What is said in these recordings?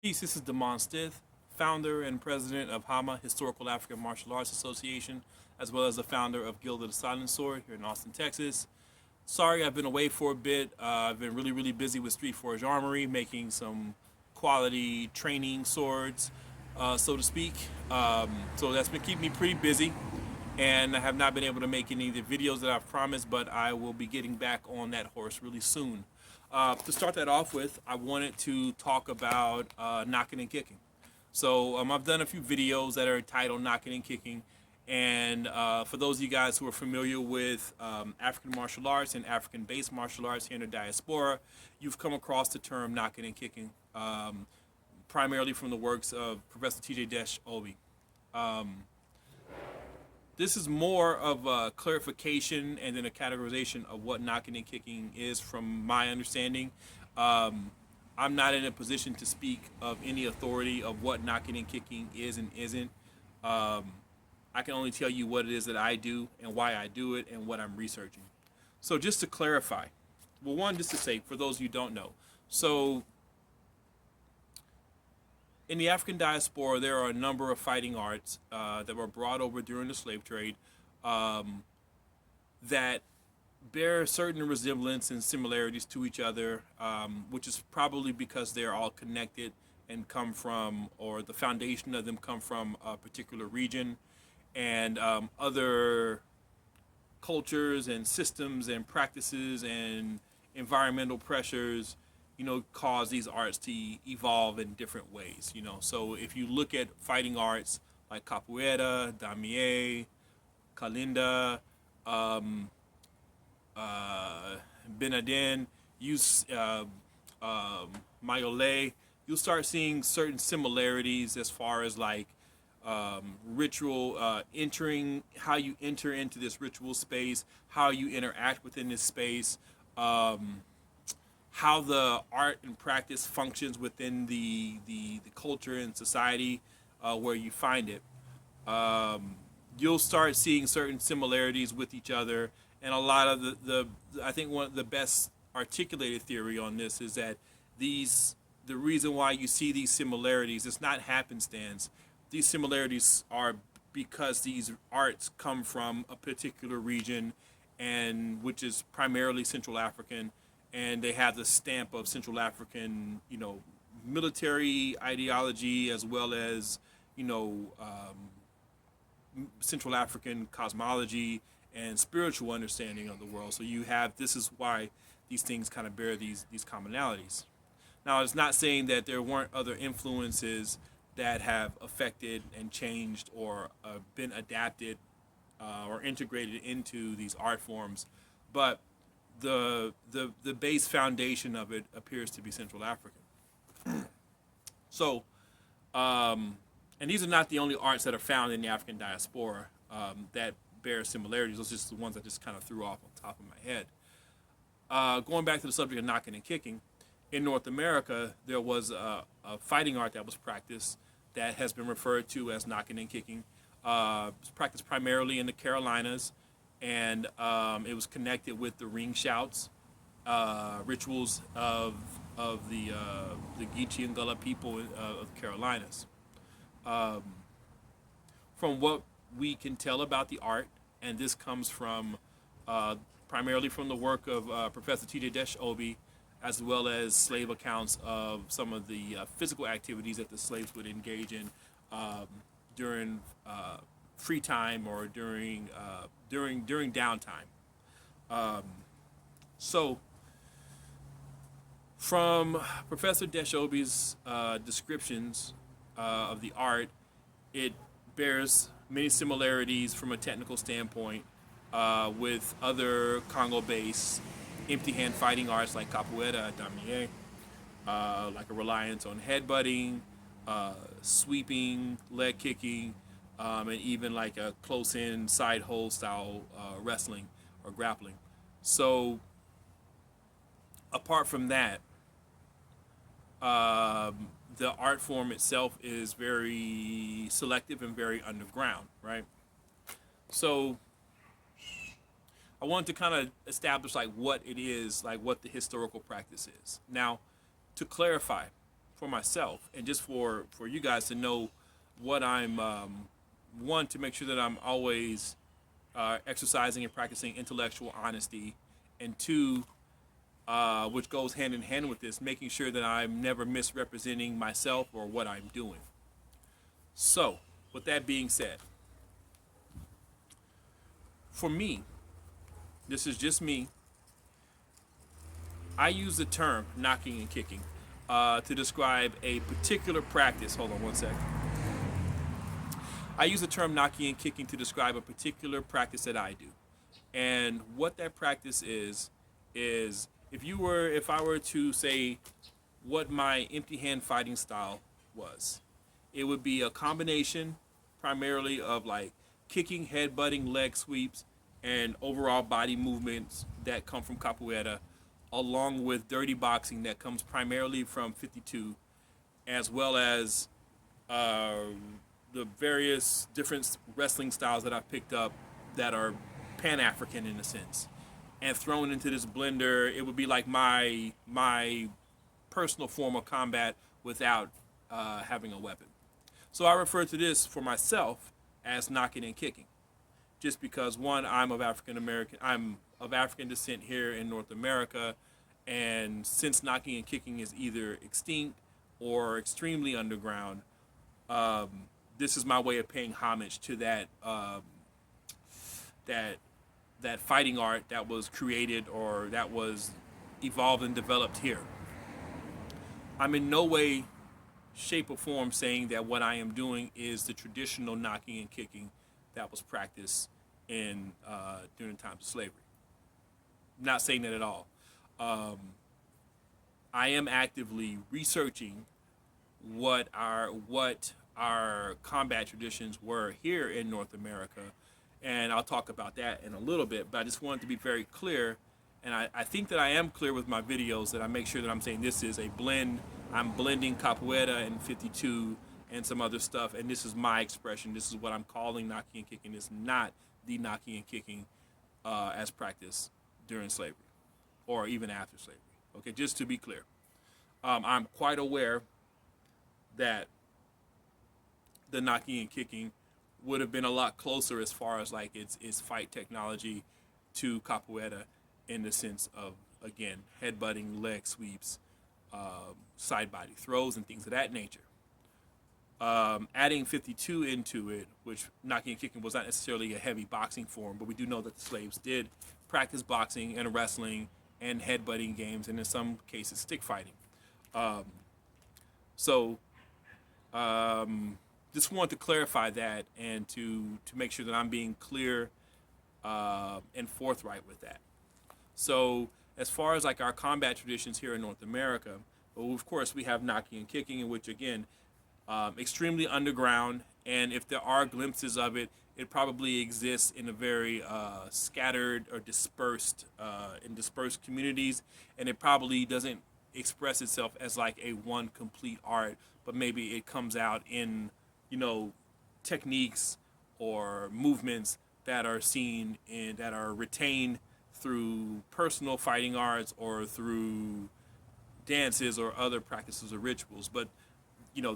Peace, this is Damon Stith, founder and president of HAMA, Historical African Martial Arts Association, as well as the founder of Guild of the Silent Sword here in Austin, Texas. Sorry, I've been away for a bit. I've been really busy with Street Forge Armory, making some quality training swords, so to speak. So that's been keeping me pretty busy, and I have not been able to make any of the videos that I've promised, but I will be getting back on that horse really soon. To start that off with, I wanted to talk about knocking and kicking. So I've done a few videos that are titled Knockin and Kicking. And for those of you guys who are familiar with African martial arts and African-based martial arts here in the diaspora, you've come across the term knocking and kicking, primarily from the works of Professor T.J. Obi. This is more of a clarification and then a categorization of what knocking and kicking is from my understanding. I'm not in a position to speak of any authority of what knocking and kicking is and isn't. I can only tell you what it is that I do and why I do it and what I'm researching. So just to clarify, well, one, just to say, for those of you who don't know, so in the African diaspora, there are a number of fighting arts that were brought over during the slave trade that bear certain resemblance and similarities to each other, which is probably because they're all connected and come from, or the foundation of them come from a particular region, and other cultures and systems and practices and environmental pressures, cause these arts to evolve in different ways. So if you look at fighting arts like capoeira, damier, kalinda, benadin, use mayole, you'll start seeing certain similarities as far as like ritual entering, how you enter into this ritual space, how you interact within this space, how the art and practice functions within the culture and society where you find it. You'll start seeing certain similarities with each other, and a lot of the I think one of the best articulated theory on this is that the reason why you see these similarities, it's not happenstance. These similarities are because these arts come from a particular region, and which is primarily Central African, and they have the stamp of Central African, military ideology, as well as, Central African cosmology and spiritual understanding of the world. So you have, this is why these things kind of bear these commonalities. Now, it's not saying that there weren't other influences that have affected and changed or been adapted or integrated into these art forms, but the base foundation of it appears to be Central African. So, and these are not the only arts that are found in the African diaspora that bear similarities. Those are just the ones I just kind of threw off on top of my head. Going back to the subject of knocking and kicking, in North America, there was a fighting art that was practiced that has been referred to as knocking and kicking. It was practiced primarily in the Carolinas, and it was connected with the ring shouts, rituals of the Geechee and Gullah people of the Carolinas. From what we can tell about the art, and this comes from primarily from the work of Professor T.J. Obi, as well as slave accounts of some of the physical activities that the slaves would engage in during free time or during downtime. So, from Professor Deshobi's descriptions of the art, it bears many similarities from a technical standpoint with other Congo-based empty hand fighting arts like capoeira, damier, like a reliance on headbutting, sweeping, leg kicking, and even like a close-in side hold style wrestling or grappling. So, apart from that, the art form itself is very selective and very underground, right? So, I wanted to kind of establish like what it is, like what the historical practice is. Now, to clarify, for myself and just for you guys to know what I'm one, to make sure that I'm always exercising and practicing intellectual honesty, and two, which goes hand in hand with this, making sure that I'm never misrepresenting myself or what I'm doing. So, with that being said, for me, this is just me, I use the term knocking and kicking to describe a particular practice. Hold on one second. I use the term knocking and kicking to describe a particular practice that I do. And what that practice is if I were to say what my empty hand fighting style was, it would be a combination primarily of like kicking, headbutting, leg sweeps, and overall body movements that come from capoeira, along with dirty boxing that comes primarily from 52, as well as the various different wrestling styles that I've picked up that are Pan-African in a sense, and thrown into this blender. It would be like my personal form of combat without having a weapon. So I refer to this for myself as knocking and kicking, just because one, I'm of African descent here in North America, and since knocking and kicking is either extinct or extremely underground, this is my way of paying homage to that that fighting art that was created or that was evolved and developed here. I'm in no way, shape, or form saying that what I am doing is the traditional knocking and kicking that was practiced in during the times of slavery. I'm not saying that at all. I am actively researching what our combat traditions were here in North America, and I'll talk about that in a little bit, but I just wanted to be very clear, and I think that I am clear with my videos, that I make sure that I'm saying this is a blend. I'm blending capoeira and 52 and some other stuff, and this is my expression. This is what I'm calling knocking and kicking. It's not the knocking and kicking as practiced during slavery or even after slavery. Okay, just to be clear. I'm quite aware that the knocking and kicking would have been a lot closer as far as like its fight technology to capoeira, in the sense of, again, headbutting, leg sweeps, side body throws, and things of that nature. Adding 52 into it, which knocking and kicking was not necessarily a heavy boxing form, but we do know that the slaves did practice boxing and wrestling and headbutting games, and in some cases stick fighting. Just wanted to clarify that, and to make sure that I'm being clear and forthright with that. So as far as like our combat traditions here in North America, well, of course we have knocking and kicking, in which again, extremely underground, and if there are glimpses of it, it probably exists in a very scattered or dispersed communities, and it probably doesn't express itself as like a one complete art, but maybe it comes out in, techniques or movements that are seen and that are retained through personal fighting arts or through dances or other practices or rituals. But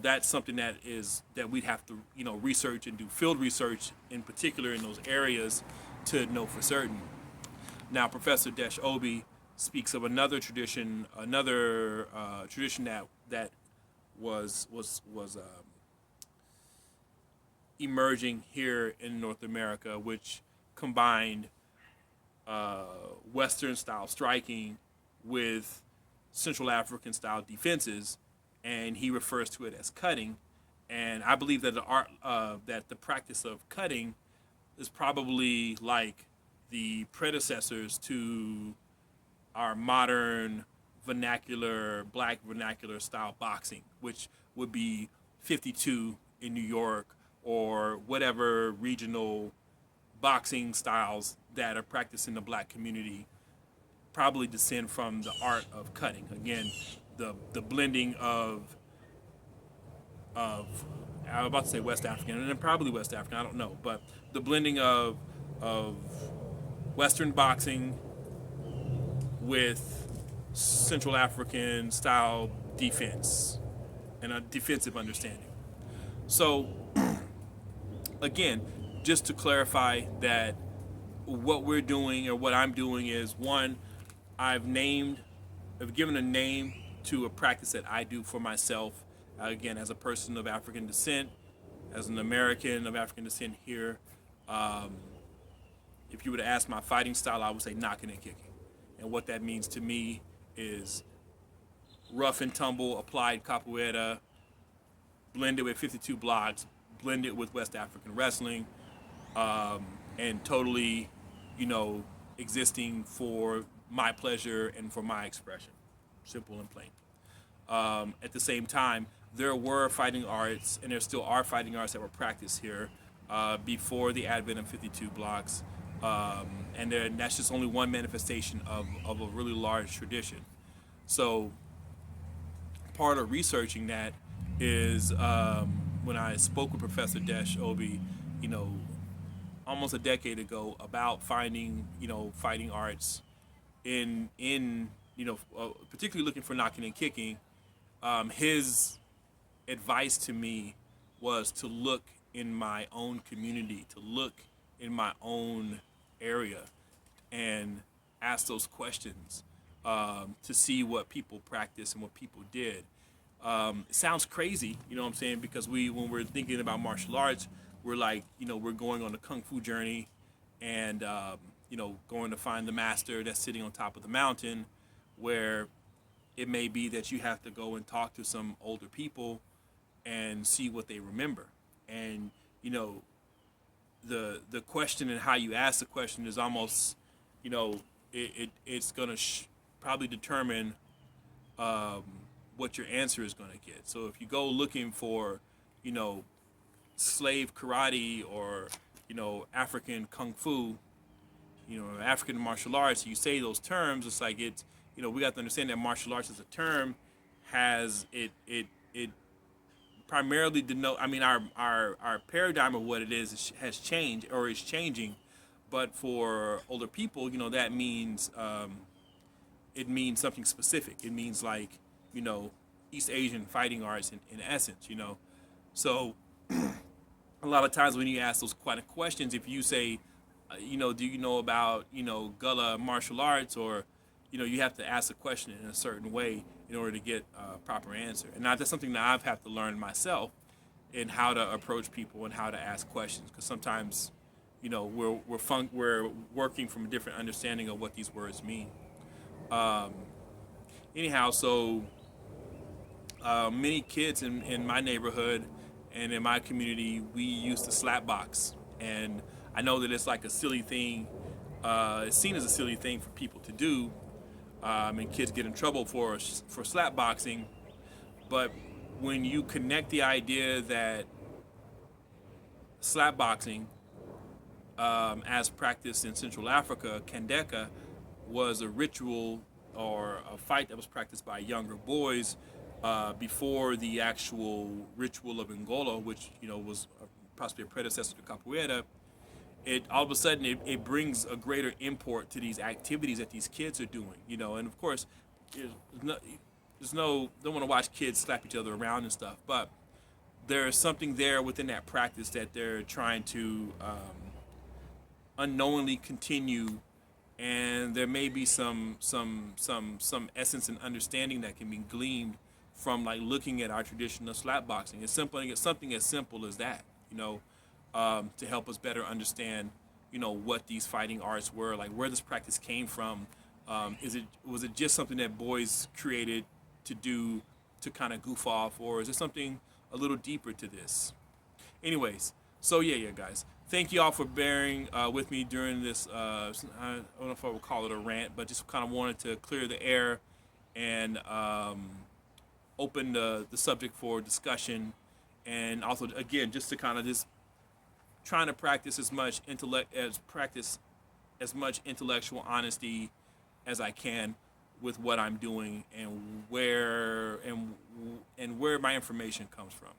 that's something that we'd have to research and do field research, in particular in those areas, to know for certain. Now, Professor Desh Obi speaks of another tradition that was emerging here in North America, which combined Western style striking with Central African style defenses, and he refers to it as cutting. And I believe that the practice of cutting is probably like the predecessors to our modern black vernacular style boxing, which would be 52 in New York, or whatever regional boxing styles that are practiced in the black community probably descend from the art of cutting. Again, the blending of I was about to say West African, and then probably West African, I don't know, but the blending of Western boxing with Central African style defense, and a defensive understanding. So again, just to clarify that what we're doing or what I'm doing is one, I've named, I've given a name to a practice that I do for myself. Again, as a person of African descent, as an American of African descent here, um, if you were to ask my fighting style, I would say knocking and kicking. And what that means to me is rough and tumble applied capoeira, blended with 52 blocks, blended with West African wrestling, and totally, you know, existing for my pleasure and for my expression. Simple and plain. At the same time, there were fighting arts, and there still are fighting arts that were practiced here before the advent of 52 blocks. And that's just only one manifestation of a really large tradition. So part of researching that is when I spoke with Professor Desh Obi, you know, almost a decade ago about finding, you know, fighting arts in you know, particularly looking for knocking and kicking. His advice to me was to look in my own community, to look in my own area, and ask those questions to see what people practice and what people did. It sounds crazy, you know what I'm saying? Because when we're thinking about martial arts, we're like, you know, we're going on a kung fu journey, and you know, going to find the master that's sitting on top of the mountain, where it may be that you have to go and talk to some older people and see what they remember. And you know, the question and how you ask the question is almost, you know, it's gonna probably determine what your answer is gonna get. So if you go looking for, you know, slave karate or, you know, African kung fu, you know, African martial arts, you say those terms, it's like it's, you know, we got to understand that martial arts as a term has it primarily denote, I mean, our paradigm of what it is has changed or is changing, but for older people, you know, that means it means something specific. It means like, you know, East Asian fighting arts in essence, you know. So a lot of times when you ask those kind of questions, if you say, you know, do you know about, you know, Gullah martial arts, or, you know, you have to ask the question in a certain way in order to get a proper answer. And that's something that I've had to learn myself in how to approach people and how to ask questions, because sometimes, you know, we're working from a different understanding of what these words mean. Um, Anyhow, so many kids in my neighborhood and in my community, we used to slap box. And I know that it's like a silly thing. It's seen as a silly thing for people to do, and kids get in trouble for slap boxing. But when you connect the idea that slap boxing, as practiced in Central Africa, Kandeka, was a ritual or a fight that was practiced by younger boys before the actual ritual of Angola, which, you know, was possibly a predecessor to capoeira. It all of a sudden it brings a greater import to these activities that these kids are doing, you know. And of course, don't want to watch kids slap each other around and stuff, but there's something there within that practice that they're trying to unknowingly continue, and there may be some essence and understanding that can be gleaned from like looking at our tradition of slap boxing. It's something as simple as that, you know, to help us better understand, you know, what these fighting arts were, like where this practice came from. Was it just something that boys created to do to kind of goof off, or is there something a little deeper to this? Anyways, so yeah, guys. Thank you all for bearing with me during this. I don't know if I would call it a rant, but just kind of wanted to clear the air and open the subject for discussion, and also again just to kind of just trying to practice as much intellectual honesty as I can with what I'm doing and where my information comes from.